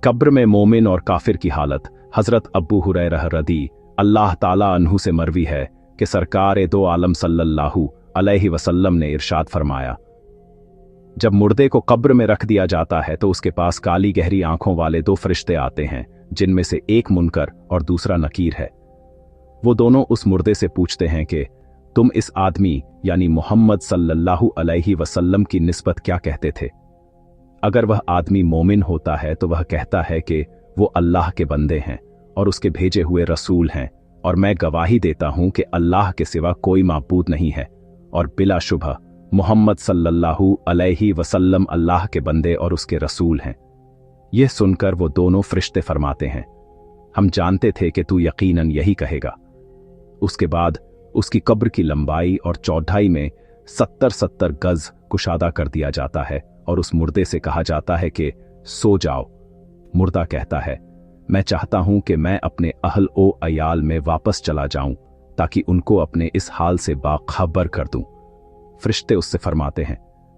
कब्र में मोमिन और काफिर की हालत। हजरत अबू हुरैरा रदी अल्लाह ताला अन्हु से मरवी है कि सरकार दो आलम सल्लल्लाहु अलैहि वसल्लम ने इरशाद फरमाया, जब मुर्दे को कब्र में रख दिया जाता है तो उसके पास काली गहरी आंखों वाले दो फरिश्ते आते हैं, जिनमें से एक मुनकर और दूसरा नकीर है। वो दोनों उस मुर्दे से पूछते हैं कि तुम इस आदमी यानी मोहम्मद सल्लल्लाहु अलैहि वसल्लम की निस्बत क्या कहते थे? अगर वह आदमी मोमिन होता है तो वह कहता है कि वो अल्लाह के बंदे हैं और उसके भेजे हुए रसूल हैं, और मैं गवाही देता हूं कि अल्लाह के सिवा कोई माबूद नहीं है, और बिलाशुबह मोहम्मद सल्लल्लाहु अलैहि वसल्लम अल्लाह के बंदे और उसके रसूल हैं। यह सुनकर वो दोनों फरिश्ते फरमाते हैं, हम जानते थे कि तू यकीनन यही कहेगा। उसके बाद उसकी कब्र की लंबाई और चौड़ाई में 70-70 गज कुशादा कर दिया जाता है और उस मुर्दे से कहा जाता है कि सो जाओ। मुर्दा कहता है, मैं चाहता हूं कि मैं अपने अहल ओ अयाल में वापस चला जाऊं ताकि उनको अपने इस हाल से बाखबर कर दूं। फरिश्ते उससे फरमाते हैं,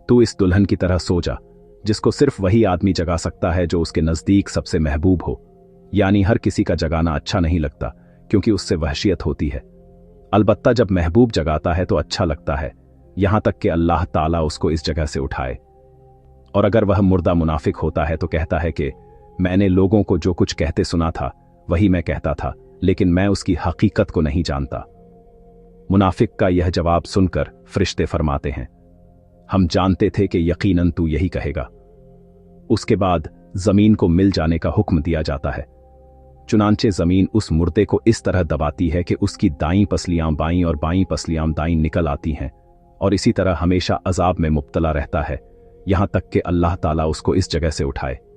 तू इस दुल्हन की तरह सो जा जिसको सिर्फ वही आदमी जगा सकता है जो उसके नजदीक सबसे महबूब हो, यानी हर किसी का जगाना अच्छा नहीं लगता क्योंकि उससे वहशियत होती है। अलबत्ता जब महबूब जगाता है तो अच्छा लगता है, यहां तक कि अल्लाह ताला उसको इस जगह से उठाए। और अगर वह मुर्दा मुनाफिक होता है तो कहता है कि मैंने लोगों को जो कुछ कहते सुना था वही मैं कहता था, लेकिन मैं उसकी हकीकत को नहीं जानता। मुनाफिक का यह जवाब सुनकर फरिश्ते फरमाते हैं, हम जानते थे कि यकीनन तू यही कहेगा। उसके बाद जमीन को मिल जाने का हुक्म दिया जाता है। चुनांचे जमीन उस मुर्दे को इस तरह दबाती है कि उसकी दाईं पसलियां बाईं और बाईं पसलियां दाईं निकल आती हैं, और इसी तरह हमेशा अजाब में मुब्तला रहता है, यहां तक कि अल्लाह ताला उसको इस जगह से उठाए।